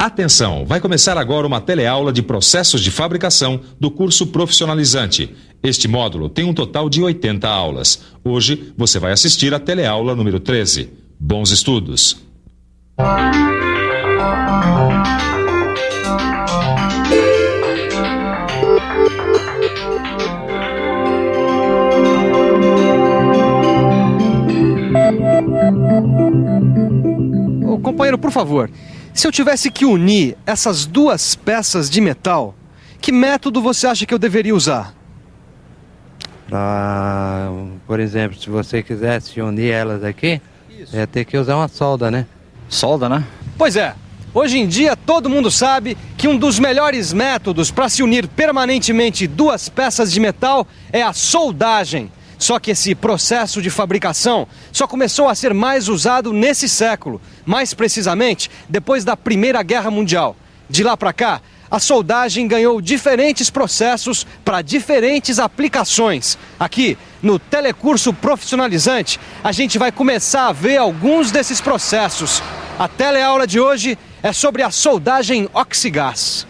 Atenção, vai começar agora uma teleaula de processos de fabricação do curso profissionalizante. Este módulo tem um total de 80 aulas. Hoje você vai assistir a teleaula número 13. Bons estudos! Ô, companheiro, por favor, se eu tivesse que unir essas duas peças de metal, que método você acha que eu deveria usar? Por exemplo, se você quisesse unir elas aqui, ia ter que usar uma solda, né? Solda, né? Pois é, hoje em dia todo mundo sabe que um dos melhores métodos para se unir permanentemente duas peças de metal é a soldagem. Só que esse processo de fabricação só começou a ser mais usado nesse século, mais precisamente depois da Primeira Guerra Mundial. De lá para cá, a soldagem ganhou diferentes processos para diferentes aplicações. Aqui, no Telecurso Profissionalizante, a gente vai começar a ver alguns desses processos. A teleaula de hoje é sobre a soldagem oxigás.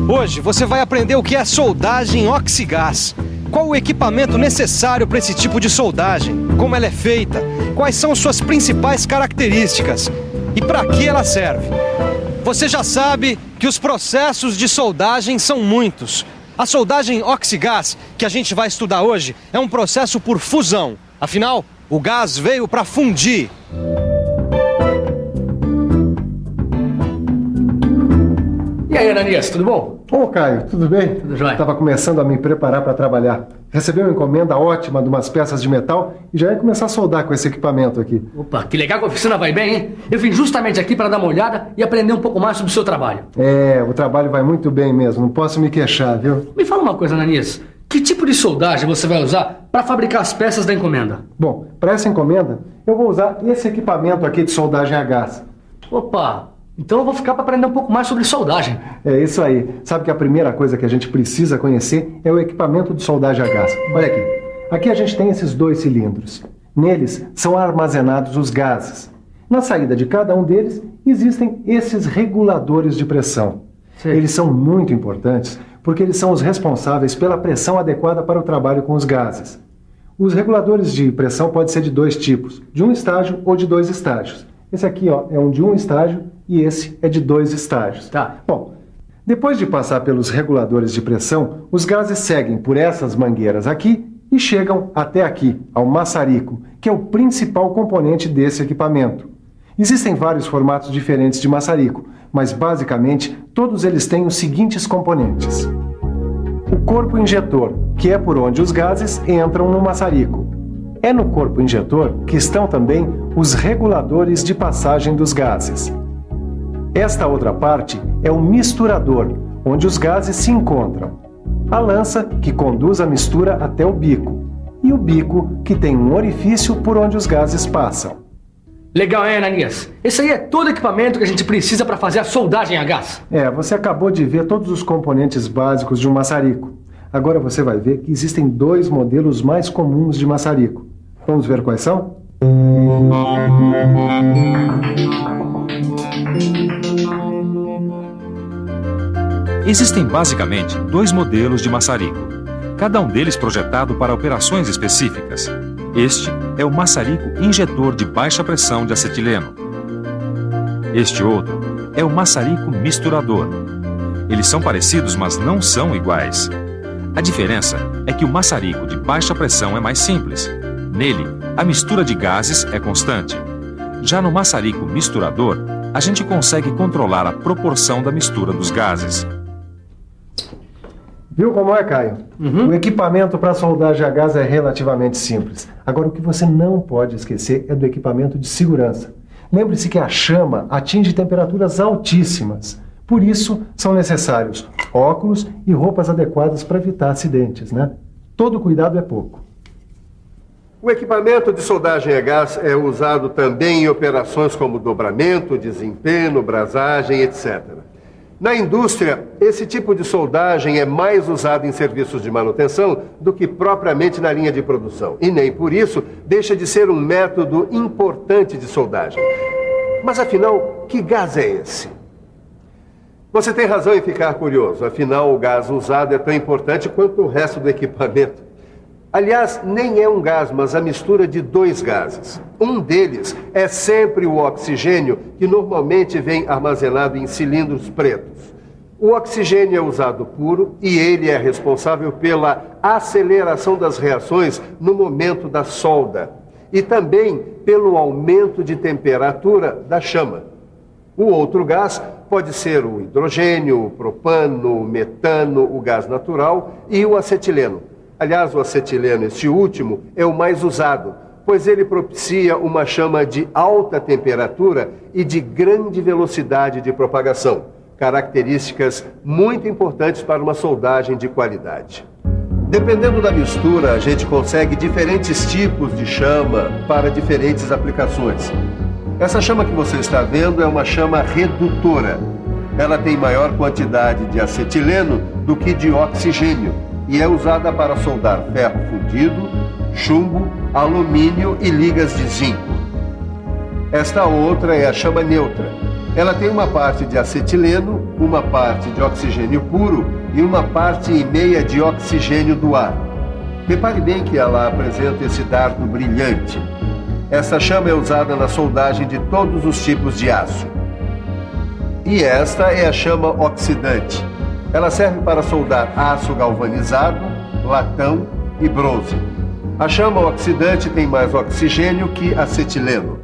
Hoje você vai aprender o que é soldagem oxigás. Qual o equipamento necessário para esse tipo de soldagem? Como ela é feita? Quais são suas principais características? E para que ela serve? Você já sabe que os processos de soldagem são muitos. A soldagem oxigás, que a gente vai estudar hoje, é um processo por fusão. Afinal, o gás veio para fundir. E aí, Ananias, tudo bom? Ô, Caio, tudo bem? Tudo jóia. Estava começando a me preparar para trabalhar. Recebi uma encomenda ótima de umas peças de metal e já ia começar a soldar com esse equipamento aqui. Opa, que legal que a oficina vai bem, hein? Eu vim justamente aqui para dar uma olhada e aprender um pouco mais sobre o seu trabalho. É, o trabalho vai muito bem mesmo, não posso me queixar, viu? Me fala uma coisa, Ananias. Que tipo de soldagem você vai usar para fabricar as peças da encomenda? Bom, para essa encomenda, eu vou usar esse equipamento aqui de soldagem a gás. Opa, então eu vou ficar para aprender um pouco mais sobre soldagem. É isso aí. Sabe que a primeira coisa que a gente precisa conhecer é o equipamento de soldagem a gás. Olha aqui. Aqui a gente tem esses dois cilindros. Neles são armazenados os gases. Na saída de cada um deles existem esses reguladores de pressão. Sim. Eles são muito importantes porque eles são os responsáveis pela pressão adequada para o trabalho com os gases. Os reguladores de pressão podem ser de dois tipos, de um estágio ou de dois estágios. Esse aqui, ó, é um de um estágio e esse é de dois estágios. Tá. Bom, depois de passar pelos reguladores de pressão, os gases seguem por essas mangueiras aqui e chegam até aqui, ao maçarico, que é o principal componente desse equipamento. Existem vários formatos diferentes de maçarico, mas basicamente todos eles têm os seguintes componentes. O corpo injetor, que é por onde os gases entram no maçarico. É no corpo injetor que estão também os reguladores de passagem dos gases. Esta outra parte é o misturador, onde os gases se encontram. A lança, que conduz a mistura até o bico. E o bico, que tem um orifício por onde os gases passam. Legal, hein, Ananias? Esse aí é todo o equipamento que a gente precisa para fazer a soldagem a gás. É, você acabou de ver todos os componentes básicos de um maçarico. Agora você vai ver que existem dois modelos mais comuns de maçarico. Vamos ver quais são? Existem basicamente dois modelos de maçarico, cada um deles projetado para operações específicas. Este é o maçarico injetor de baixa pressão de acetileno. Este outro é o maçarico misturador. Eles são parecidos, mas não são iguais. A diferença é que o maçarico de baixa pressão é mais simples. Nele, a mistura de gases é constante. Já no maçarico misturador, a gente consegue controlar a proporção da mistura dos gases. Viu como é, Caio? O equipamento para soldagem a gás é relativamente simples. Agora, o que você não pode esquecer é do equipamento de segurança. Lembre-se que a chama atinge temperaturas altíssimas. Por isso, são necessários óculos e roupas adequadas para evitar acidentes, né? Todo cuidado é pouco. O equipamento de soldagem a gás é usado também em operações como dobramento, desempenho, brasagem, etc. Na indústria, esse tipo de soldagem é mais usado em serviços de manutenção do que propriamente na linha de produção. E nem por isso deixa de ser um método importante de soldagem. Mas afinal, que gás é esse? Você tem razão em ficar curioso, afinal o gás usado é tão importante quanto o resto do equipamento. Aliás, nem é um gás, mas a mistura de dois gases. Um deles é sempre o oxigênio, que normalmente vem armazenado em cilindros pretos. O oxigênio é usado puro e ele é responsável pela aceleração das reações no momento da solda e também pelo aumento de temperatura da chama. O outro gás pode ser o hidrogênio, o propano, o metano, o gás natural e o acetileno. Aliás, o acetileno, esse último, é o mais usado, pois ele propicia uma chama de alta temperatura e de grande velocidade de propagação, características muito importantes para uma soldagem de qualidade. Dependendo da mistura, a gente consegue diferentes tipos de chama para diferentes aplicações. Essa chama que você está vendo é uma chama redutora. Ela tem maior quantidade de acetileno do que de oxigênio e é usada para soldar ferro fundido, chumbo, alumínio e ligas de zinco. Esta outra é a chama neutra. Ela tem uma parte de acetileno, uma parte de oxigênio puro e uma parte e meia de oxigênio do ar. Repare bem que ela apresenta esse dardo brilhante. Essa chama é usada na soldagem de todos os tipos de aço. E esta é a chama oxidante. Ela serve para soldar aço galvanizado, latão e bronze. A chama oxidante tem mais oxigênio que acetileno.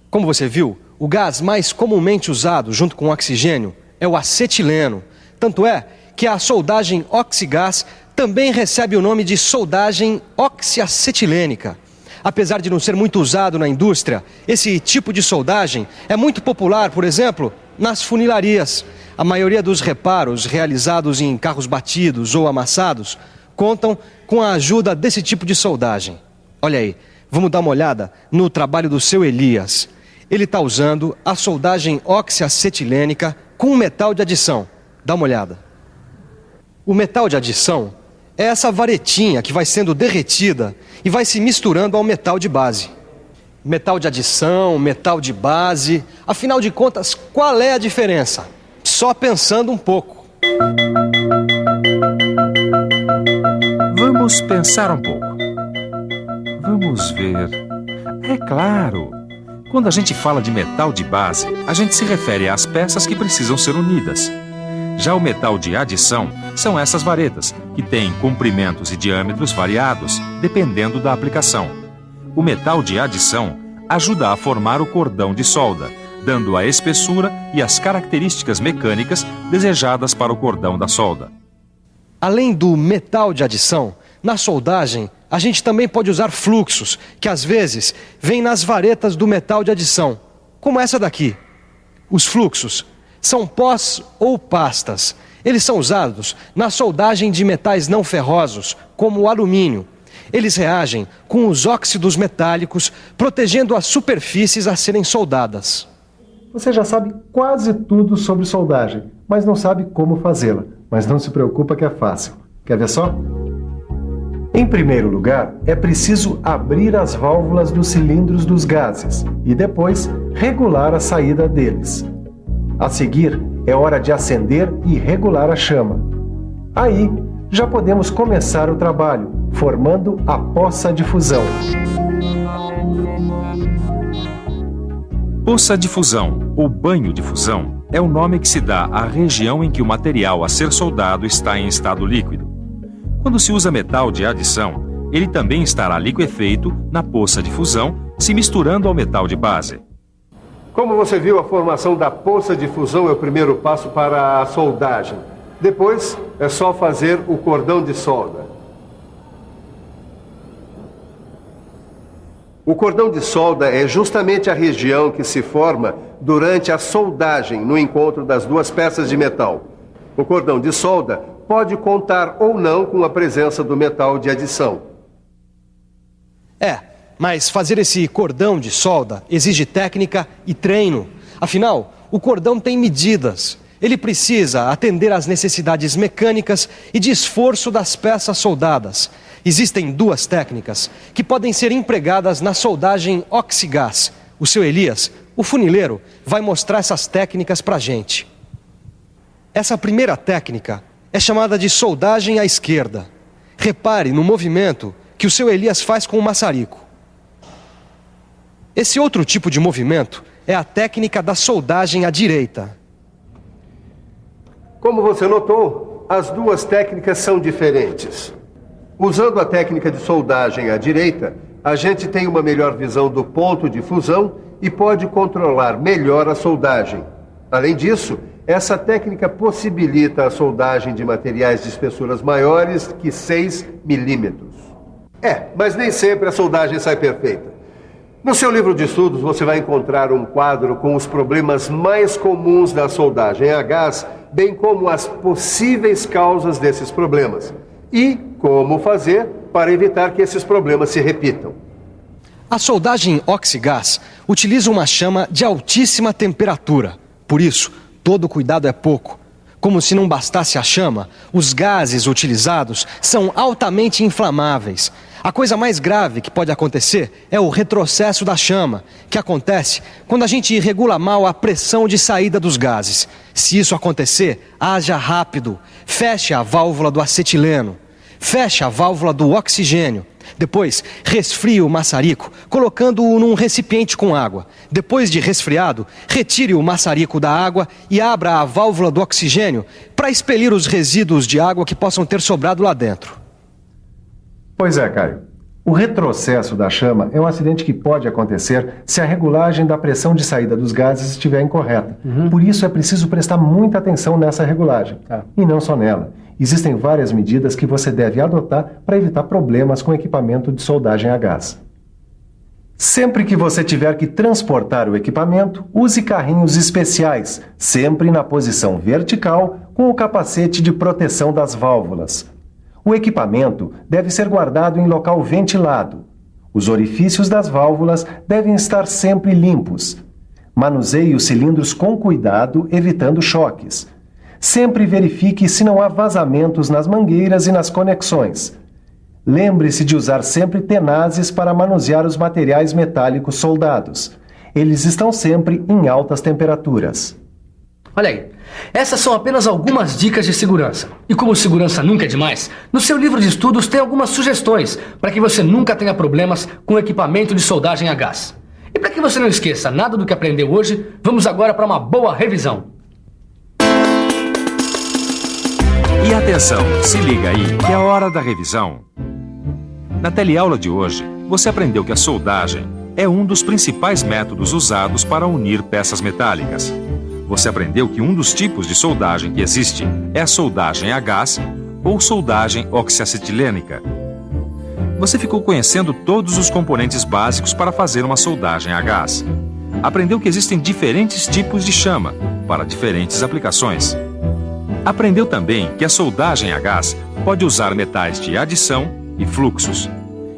Como você viu, o gás mais comumente usado junto com o oxigênio é o acetileno. Tanto é que a soldagem oxigás também recebe o nome de soldagem oxiacetilênica. Apesar de não ser muito usado na indústria, esse tipo de soldagem é muito popular, por exemplo, nas funilarias. A maioria dos reparos realizados em carros batidos ou amassados contam com a ajuda desse tipo de soldagem. Olha aí, vamos dar uma olhada no trabalho do seu Elias. Ele está usando a soldagem oxiacetilênica com metal de adição. Dá uma olhada. O metal de adição é essa varetinha que vai sendo derretida e vai se misturando ao metal de base. Metal de adição, metal de base, afinal de contas, qual é a diferença? Só pensando um pouco. Vamos pensar um pouco. Vamos ver. É claro. Quando a gente fala de metal de base, a gente se refere às peças que precisam ser unidas. Já o metal de adição são essas varetas, que têm comprimentos e diâmetros variados, dependendo da aplicação. O metal de adição ajuda a formar o cordão de solda, dando a espessura e as características mecânicas desejadas para o cordão da solda. Além do metal de adição, na soldagem, a gente também pode usar fluxos, que às vezes vêm nas varetas do metal de adição, como essa daqui. Os fluxos são pós ou pastas. Eles são usados na soldagem de metais não ferrosos, como o alumínio. Eles reagem com os óxidos metálicos, protegendo as superfícies a serem soldadas. Você já sabe quase tudo sobre soldagem, mas não sabe como fazê-la. Mas não se preocupa que é fácil. Quer ver só? Em primeiro lugar, é preciso abrir as válvulas dos cilindros dos gases e depois regular a saída deles. A seguir, é hora de acender e regular a chama. Aí, já podemos começar o trabalho, formando a poça de fusão. Poça de fusão, ou banho de fusão, é o nome que se dá à região em que o material a ser soldado está em estado líquido. Quando se usa metal de adição, ele também estará liquefeito na poça de fusão, se misturando ao metal de base. Como você viu, a formação da poça de fusão é o primeiro passo para a soldagem. Depois, é só fazer o cordão de solda. O cordão de solda é justamente a região que se forma durante a soldagem no encontro das duas peças de metal. O cordão de solda pode contar ou não com a presença do metal de adição. Mas fazer esse cordão de solda exige técnica e treino. Afinal, o cordão tem medidas. Ele precisa atender às necessidades mecânicas e de esforço das peças soldadas. Existem duas técnicas que podem ser empregadas na soldagem oxigás. O seu Elias, o funileiro, vai mostrar essas técnicas pra gente. Essa primeira técnica é chamada de soldagem à esquerda. Repare no movimento que o seu Elias faz com o maçarico. Esse outro tipo de movimento é a técnica da soldagem à direita. Como você notou, as duas técnicas são diferentes. Usando a técnica de soldagem à direita, a gente tem uma melhor visão do ponto de fusão e pode controlar melhor a soldagem. Além disso, essa técnica possibilita a soldagem de materiais de espessuras maiores que 6 milímetros. Mas nem sempre a soldagem sai perfeita. No seu livro de estudos, você vai encontrar um quadro com os problemas mais comuns da soldagem a gás, bem como as possíveis causas desses problemas e como fazer para evitar que esses problemas se repitam. A soldagem oxigás utiliza uma chama de altíssima temperatura. Por isso, todo cuidado é pouco. Como se não bastasse a chama, os gases utilizados são altamente inflamáveis. A coisa mais grave que pode acontecer é o retrocesso da chama, que acontece quando a gente regula mal a pressão de saída dos gases. Se isso acontecer, haja rápido. Feche a válvula do acetileno. Feche a válvula do oxigênio. Depois, resfrie o maçarico, colocando-o num recipiente com água. Depois de resfriado, retire o maçarico da água e abra a válvula do oxigênio para expelir os resíduos de água que possam ter sobrado lá dentro. Pois é, Caio. O retrocesso da chama é um acidente que pode acontecer se a regulagem da pressão de saída dos gases estiver incorreta. Por isso é preciso prestar muita atenção nessa regulagem. E não só nela. Existem várias medidas que você deve adotar para evitar problemas com o equipamento de soldagem a gás. Sempre que você tiver que transportar o equipamento, use carrinhos especiais, sempre na posição vertical, com o capacete de proteção das válvulas. O equipamento deve ser guardado em local ventilado. Os orifícios das válvulas devem estar sempre limpos. Manuseie os cilindros com cuidado, evitando choques. Sempre verifique se não há vazamentos nas mangueiras e nas conexões. Lembre-se de usar sempre tenazes para manusear os materiais metálicos soldados. Eles estão sempre em altas temperaturas. Olha aí, essas são apenas algumas dicas de segurança. E como segurança nunca é demais, no seu livro de estudos tem algumas sugestões para que você nunca tenha problemas com o equipamento de soldagem a gás. E para que você não esqueça nada do que aprendeu hoje, vamos agora para uma boa revisão. E atenção, se liga aí, que é a hora da revisão. Na teleaula de hoje, você aprendeu que a soldagem é um dos principais métodos usados para unir peças metálicas. Você aprendeu que um dos tipos de soldagem que existe é a soldagem a gás ou soldagem oxiacetilênica. Você ficou conhecendo todos os componentes básicos para fazer uma soldagem a gás. Aprendeu que existem diferentes tipos de chama para diferentes aplicações. Aprendeu também que a soldagem a gás pode usar metais de adição e fluxos,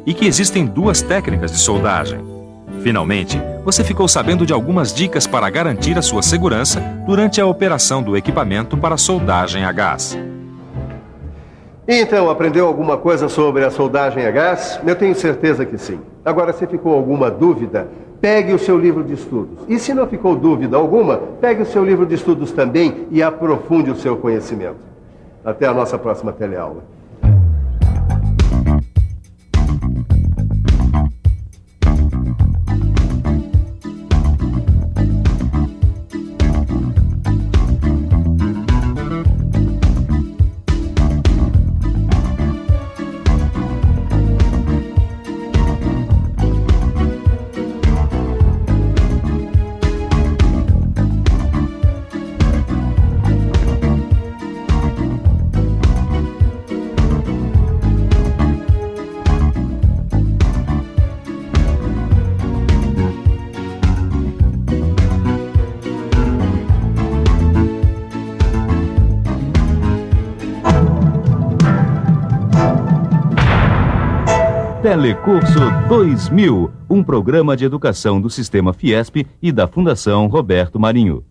e que existem duas técnicas de soldagem. Finalmente, você ficou sabendo de algumas dicas para garantir a sua segurança durante a operação do equipamento para soldagem a gás. Então, aprendeu alguma coisa sobre a soldagem a gás? Eu tenho certeza que sim. Agora, se ficou alguma dúvida, pegue o seu livro de estudos. E se não ficou dúvida alguma, pegue o seu livro de estudos também e aprofunde o seu conhecimento. Até a nossa próxima teleaula. Telecurso 2000, um programa de educação do Sistema Fiesp e da Fundação Roberto Marinho.